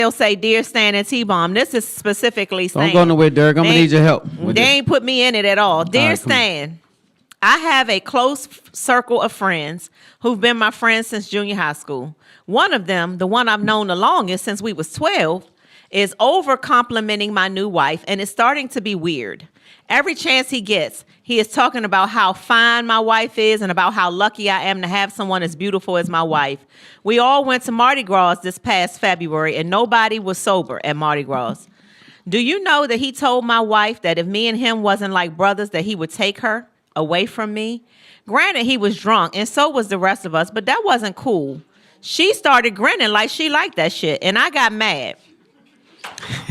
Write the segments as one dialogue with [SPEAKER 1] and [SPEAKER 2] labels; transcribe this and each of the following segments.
[SPEAKER 1] They'll say, "Dear Stan and T-Bomb." This is specifically Stan.
[SPEAKER 2] Don't go nowhere, Derek. I'm gonna need your help.
[SPEAKER 1] They ain't put me in it at all. Dear Stan, I have a close circle of friends who've been my friends since junior high school. One of them, the one I've known the longest since we was 12, is over complimenting my new wife, and it's starting to be weird. Every chance he gets, he is talking about how fine my wife is and about how lucky I am to have someone as beautiful as my wife. We all went to Mardi Gras this past February, and nobody was sober at Mardi Gras. Do you know that he told my wife that if me and him wasn't like brothers, that he would take her away from me? Granted, he was drunk, and so was the rest of us, but that wasn't cool. She started grinning like she liked that shit, and I got mad.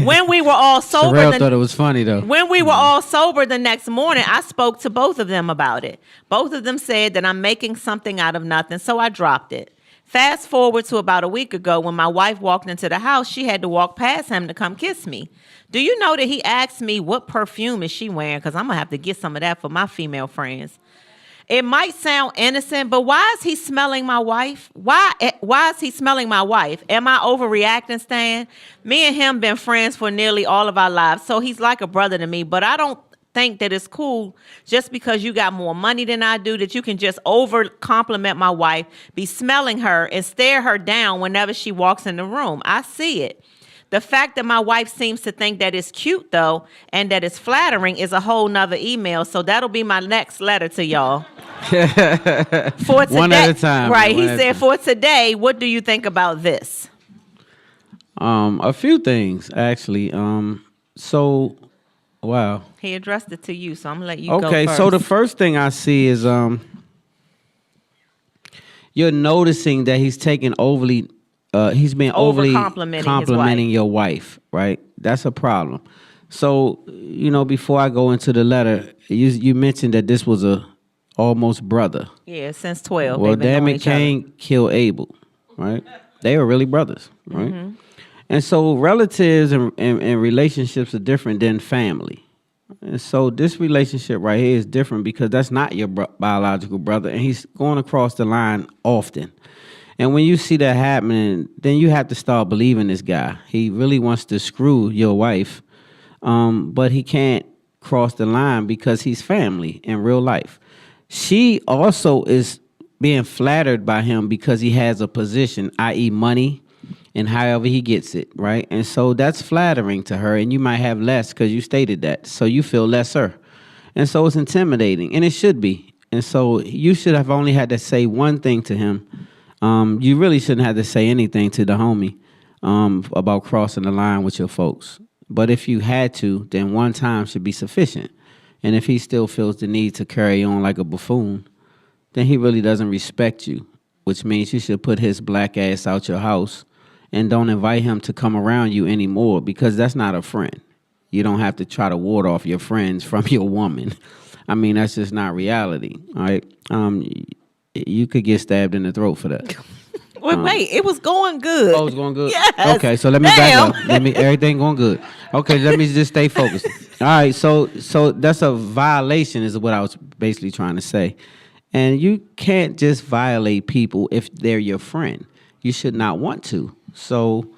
[SPEAKER 1] When we were all sober,
[SPEAKER 2] Sherelle thought it was funny though.
[SPEAKER 1] When we were all sober the next morning, I spoke to both of them about it. Both of them said that I'm making something out of nothing, so I dropped it. Fast forward to about a week ago when my wife walked into the house, she had to walk past him to come kiss me. Do you know that he asked me what perfume is she wearing? Because I'm going to have to get some of that for my female friends. It might sound innocent, but why is he smelling my wife? Why is he smelling my wife? Am I overreacting, Stan? Me and him been friends for nearly all of our lives, so he's like a brother to me, but I don't think that it's cool just because you got more money than I do that you can just over compliment my wife, be smelling her, and stare her down whenever she walks in the room. I see it. The fact that my wife seems to think that it's cute, though, and that it's flattering is a whole nother email. So that'll be my next letter to y'all. For today,
[SPEAKER 2] one at a time.
[SPEAKER 1] Right. He said, for today, what do you think about this?
[SPEAKER 2] A few things, actually. So, wow.
[SPEAKER 1] He addressed it to you, so I'm going to let you go
[SPEAKER 2] Okay,
[SPEAKER 1] first.
[SPEAKER 2] so the first thing I see is you're noticing that he's taking he's been overly complimenting your wife, right? That's a problem. So, before I go into the letter, you mentioned that this was a almost brother.
[SPEAKER 1] Yeah, since 12.
[SPEAKER 2] Well, damn it, Cain killed Abel, right? They were really brothers, right? Mm-hmm. And so relatives and relationships are different than family. And so this relationship right here is different because that's not your biological brother, and he's going across the line often. And when you see that happening, then you have to start believing this guy. He really wants to screw your wife, but he can't cross the line because he's family in real life. She also is being flattered by him because he has a position, i.e. money, and however he gets it, right? And so that's flattering to her, and you might have less because you stated that. So you feel lesser. And so it's intimidating, and it should be. And so you should have only had to say one thing to him. You really shouldn't have to say anything to the homie about crossing the line with your folks. But if you had to, then one time should be sufficient. And if he still feels the need to carry on like a buffoon, then he really doesn't respect you, which means you should put his black ass out your house and don't invite him to come around you anymore because that's not a friend. You don't have to try to ward off your friends from your woman. I mean, that's just not reality, all right? You could get stabbed in the throat for that.
[SPEAKER 1] Wait, it was going good.
[SPEAKER 2] Oh, it was going good?
[SPEAKER 1] Yes.
[SPEAKER 2] Okay, so let me back up. Everything going good. Okay, let me just stay focused. All right, so that's a violation is what I was basically trying to say. And you can't just violate people if they're your friend. You should not want to. So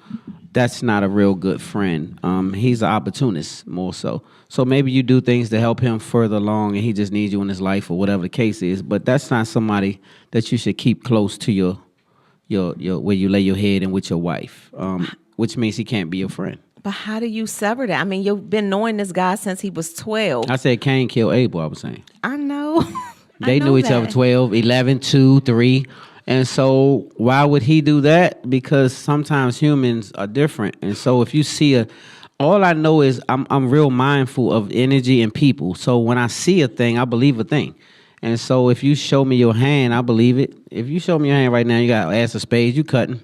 [SPEAKER 2] that's not a real good friend. He's an opportunist more so. So maybe you do things to help him further along and he just needs you in his life or whatever the case is. But that's not somebody that you should keep close to your where you lay your head and with your wife, which means he can't be your friend.
[SPEAKER 1] But how do you sever that? I mean, you've been knowing this guy since he was 12.
[SPEAKER 2] I said Cain killed Abel, I was saying.
[SPEAKER 1] I know.
[SPEAKER 2] They knew each other 12, 11, 2, 3. And so why would he do that? Because sometimes humans are different. And so if you see all I know is I'm real mindful of energy and people. So when I see a thing, I believe a thing. And so if you show me your hand, I believe it. If you show me your hand right now, you got ass of spades, you cutting.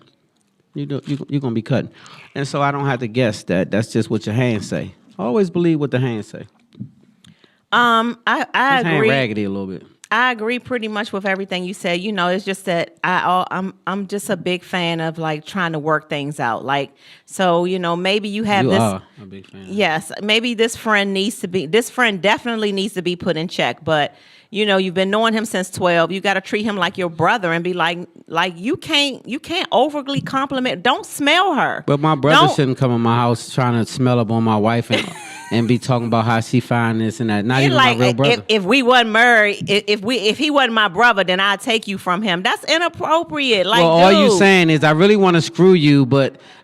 [SPEAKER 2] You're going to be cutting. And so I don't have to guess that. That's just what your hands say. Always believe what the hands say.
[SPEAKER 1] I agree.
[SPEAKER 2] Hand raggedy a little bit.
[SPEAKER 1] I agree pretty much with everything you said. You know, it's just that I'm just a big fan of like trying to work things out. Like, so, maybe you have
[SPEAKER 2] you
[SPEAKER 1] this.
[SPEAKER 2] Are a big fan.
[SPEAKER 1] Yes, maybe this friend definitely needs to be put in check. But You've been knowing him since 12. You got to treat him like your brother and be like you can't overly compliment. Don't smell her.
[SPEAKER 2] But my brother
[SPEAKER 1] Don't-
[SPEAKER 2] shouldn't come in my house trying to smell up on my wife and be talking about how she find this and that. Not even
[SPEAKER 1] like
[SPEAKER 2] my real brother.
[SPEAKER 1] if we wasn't married, if he wasn't my brother, then I'd take you from him. That's inappropriate. Like,
[SPEAKER 2] well, all you
[SPEAKER 1] dude.
[SPEAKER 2] saying is I really want to screw you,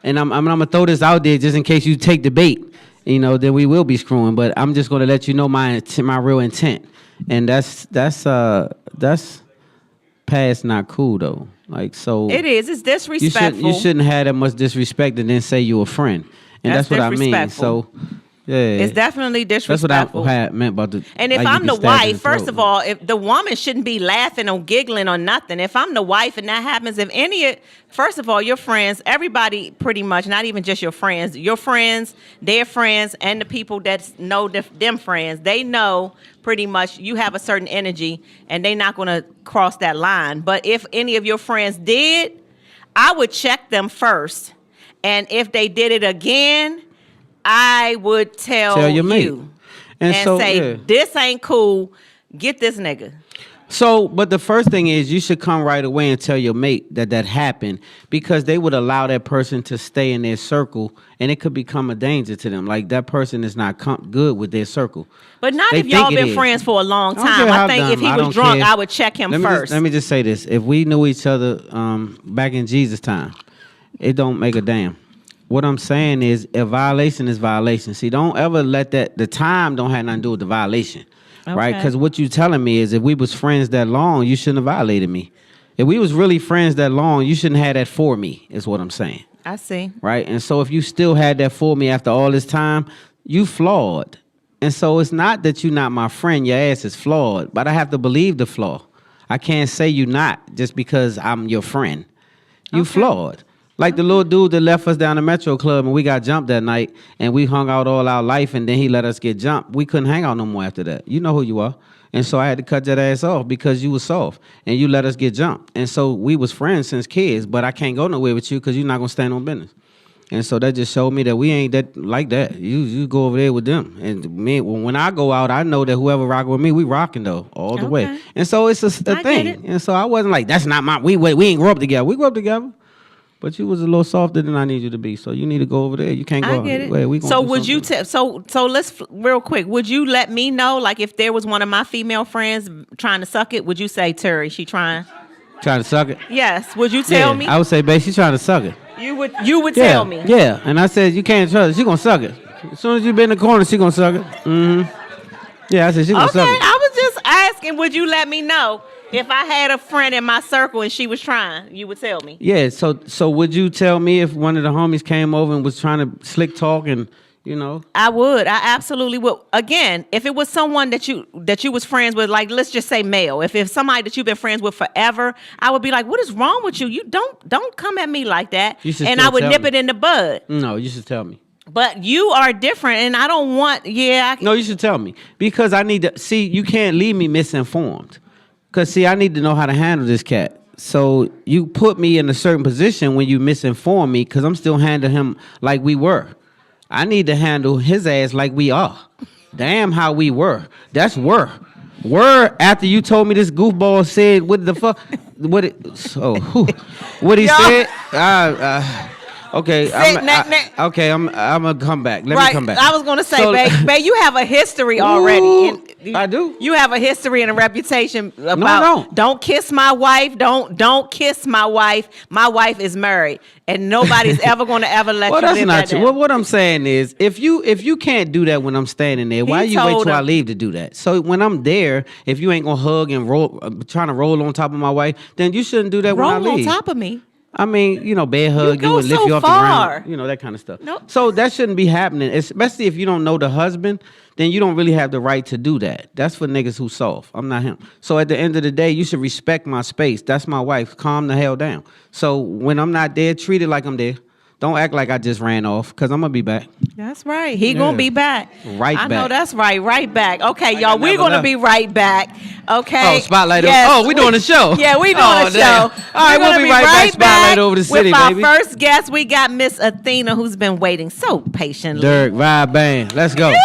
[SPEAKER 2] and I'm gonna throw this out there just in case you take the bait. Then we will be screwing. But I'm just gonna let you know my real intent, and that's past not cool though. Like so,
[SPEAKER 1] It is. It's disrespectful.
[SPEAKER 2] you shouldn't have that much disrespect and then say you a friend, and
[SPEAKER 1] That's
[SPEAKER 2] that's what I mean.
[SPEAKER 1] disrespectful.
[SPEAKER 2] So. Yeah,
[SPEAKER 1] It's definitely
[SPEAKER 2] that's what
[SPEAKER 1] disrespectful.
[SPEAKER 2] I had meant about the.
[SPEAKER 1] And if
[SPEAKER 2] like you
[SPEAKER 1] I'm
[SPEAKER 2] be
[SPEAKER 1] the
[SPEAKER 2] stabbed in
[SPEAKER 1] wife, first
[SPEAKER 2] throat.
[SPEAKER 1] of all, if the woman shouldn't be laughing or giggling or nothing. If I'm the wife and that happens, first of all, your friends, everybody pretty much, not even just your friends, their friends, and the people that know them friends, they know pretty much you have a certain energy and they're not going to cross that line. But if any of your friends did, I would check them first. And if they did it again, I would tell
[SPEAKER 2] your mate.
[SPEAKER 1] you
[SPEAKER 2] And so,
[SPEAKER 1] say,
[SPEAKER 2] yeah.
[SPEAKER 1] this ain't cool. Get this nigga.
[SPEAKER 2] So, but the first thing is you should come right away and tell your mate that happened, because they would allow that person to stay in their circle and it could become a danger to them. Like that person is not good with their circle.
[SPEAKER 1] But not
[SPEAKER 2] They
[SPEAKER 1] if y'all
[SPEAKER 2] think it
[SPEAKER 1] been
[SPEAKER 2] is.
[SPEAKER 1] friends for a long
[SPEAKER 2] I don't
[SPEAKER 1] time.
[SPEAKER 2] care
[SPEAKER 1] I
[SPEAKER 2] how
[SPEAKER 1] think if
[SPEAKER 2] dumb,
[SPEAKER 1] he
[SPEAKER 2] I
[SPEAKER 1] was
[SPEAKER 2] don't
[SPEAKER 1] drunk,
[SPEAKER 2] care.
[SPEAKER 1] I would check him first.
[SPEAKER 2] Let me just say this. If we knew each other back in Jesus' time, it don't make a damn. What I'm saying is a violation is violation. See, don't ever let the time don't have nothing to do with the violation. Right?
[SPEAKER 1] Okay.
[SPEAKER 2] Because what you telling me is if we was friends that long, you shouldn't have violated me. If we was really friends that long, you shouldn't have that for me, is what I'm saying.
[SPEAKER 1] I see.
[SPEAKER 2] Right? And so if you still had that for me after all this time, you flawed. And so it's not that you're not my friend, your ass is flawed, but I have to believe the flaw. I can't say you not just because I'm your friend. You flawed. Like the little dude that left us down the Metro Club and we got jumped that night and we hung out all our life and then he let us get jumped. We couldn't hang out no more after that. You know who you are. And so I had to cut that ass off because you was soft and you let us get jumped. And so we was friends since kids, but I can't go nowhere with you because you're not going to stand on business. And so that just showed me that we ain't that like that. You go over there with them. And me, when I go out, I know that whoever rock with me, we rocking though all the way. And so it's a
[SPEAKER 1] I get
[SPEAKER 2] thing.
[SPEAKER 1] it.
[SPEAKER 2] And so I wasn't like, that's not my, we ain't grow up together. We grew up together. But you was a little softer than I need you to be, so you need to go over there. You can't go.
[SPEAKER 1] I get it.
[SPEAKER 2] Wait, we gonna
[SPEAKER 1] So
[SPEAKER 2] do
[SPEAKER 1] would you
[SPEAKER 2] something.
[SPEAKER 1] so let's real quick. Would you let me know, like, if there was one of my female friends trying to suck it? Would you say, Terry, she trying?
[SPEAKER 2] Trying to suck it?
[SPEAKER 1] Yes. Would you tell
[SPEAKER 2] Yeah,
[SPEAKER 1] me?
[SPEAKER 2] I would say, babe, she's trying to suck it.
[SPEAKER 1] You would
[SPEAKER 2] Yeah,
[SPEAKER 1] tell me.
[SPEAKER 2] Yeah, and I said you can't trust her. She gonna suck it. As soon as you be in the corner, she gonna suck it. Yeah, I said she gonna
[SPEAKER 1] Okay,
[SPEAKER 2] suck it.
[SPEAKER 1] I was just asking. Would you let me know if I had a friend in my circle and she was trying? You would tell me.
[SPEAKER 2] Yeah, so would you tell me if one of the homies came over and was trying to slick talk and
[SPEAKER 1] I would. I absolutely would. Again, if it was someone that you was friends with, like, let's just say male. If somebody that you've been friends with forever, I would be like, what is wrong with you? You don't come at me like that.
[SPEAKER 2] You should
[SPEAKER 1] And
[SPEAKER 2] still
[SPEAKER 1] I would
[SPEAKER 2] tell
[SPEAKER 1] nip
[SPEAKER 2] me.
[SPEAKER 1] it in the bud.
[SPEAKER 2] No, you should tell me.
[SPEAKER 1] But you are different, and I don't want.
[SPEAKER 2] No, you should tell me because I need to see. You can't leave me misinformed. Cause see, I need to know how to handle this cat. So you put me in a certain position when you misinform me, cause I'm still handling him like we were. I need to handle his ass like we are. Damn, how we were. That's were. Were after you told me this goofball said what the fuck? What he
[SPEAKER 1] Yo.
[SPEAKER 2] said? Okay,
[SPEAKER 1] Sit,
[SPEAKER 2] I'm gonna come back. Let me
[SPEAKER 1] Right.
[SPEAKER 2] come back.
[SPEAKER 1] I was gonna say,
[SPEAKER 2] So-
[SPEAKER 1] babe, you have a history already.
[SPEAKER 2] Ooh, I do.
[SPEAKER 1] You have a history and a reputation about
[SPEAKER 2] I don't.
[SPEAKER 1] kiss my wife. Don't kiss my wife. My wife is married, and nobody's ever gonna ever let
[SPEAKER 2] Well,
[SPEAKER 1] you
[SPEAKER 2] that's
[SPEAKER 1] live
[SPEAKER 2] not
[SPEAKER 1] that
[SPEAKER 2] true.
[SPEAKER 1] down.
[SPEAKER 2] Well, what I'm saying is, if you can't do that when I'm standing there, why you wait
[SPEAKER 1] told
[SPEAKER 2] till I
[SPEAKER 1] him.
[SPEAKER 2] leave to do that? So when I'm there, if you ain't gonna hug and roll, trying to roll on top of my wife, then you shouldn't do that when I
[SPEAKER 1] Roll on
[SPEAKER 2] leave.
[SPEAKER 1] top of me.
[SPEAKER 2] I mean, bed hug
[SPEAKER 1] go
[SPEAKER 2] and lift
[SPEAKER 1] so
[SPEAKER 2] you off
[SPEAKER 1] far.
[SPEAKER 2] the ground, that kind of stuff.
[SPEAKER 1] Nope.
[SPEAKER 2] So that shouldn't be happening, especially if you don't know the husband. Then you don't really have the right to do that. That's for niggas who soft. I'm not him. So at the end of the day, you should respect my space. That's my wife. Calm the hell down. So when I'm not there, treat it like I'm there. Don't act like I just ran off, because I'm going to be back.
[SPEAKER 1] That's right. He gonna be back.
[SPEAKER 2] Right
[SPEAKER 1] I know
[SPEAKER 2] back.
[SPEAKER 1] that's right. Right back. Okay,
[SPEAKER 2] Like
[SPEAKER 1] y'all.
[SPEAKER 2] I
[SPEAKER 1] We're
[SPEAKER 2] never
[SPEAKER 1] gonna
[SPEAKER 2] left.
[SPEAKER 1] be right back. Okay.
[SPEAKER 2] Oh, spotlight
[SPEAKER 1] Yes,
[SPEAKER 2] over. Oh, we doing the show.
[SPEAKER 1] Yeah, we doing
[SPEAKER 2] Oh,
[SPEAKER 1] the
[SPEAKER 2] damn.
[SPEAKER 1] show.
[SPEAKER 2] All right,
[SPEAKER 1] We're
[SPEAKER 2] we'll
[SPEAKER 1] gonna
[SPEAKER 2] be right back. Spotlight over the city,
[SPEAKER 1] with
[SPEAKER 2] baby.
[SPEAKER 1] our first guest, we got Miss Athena, who's been waiting so patiently.
[SPEAKER 2] Dirk, vibe, bang. Let's go.
[SPEAKER 1] Woo!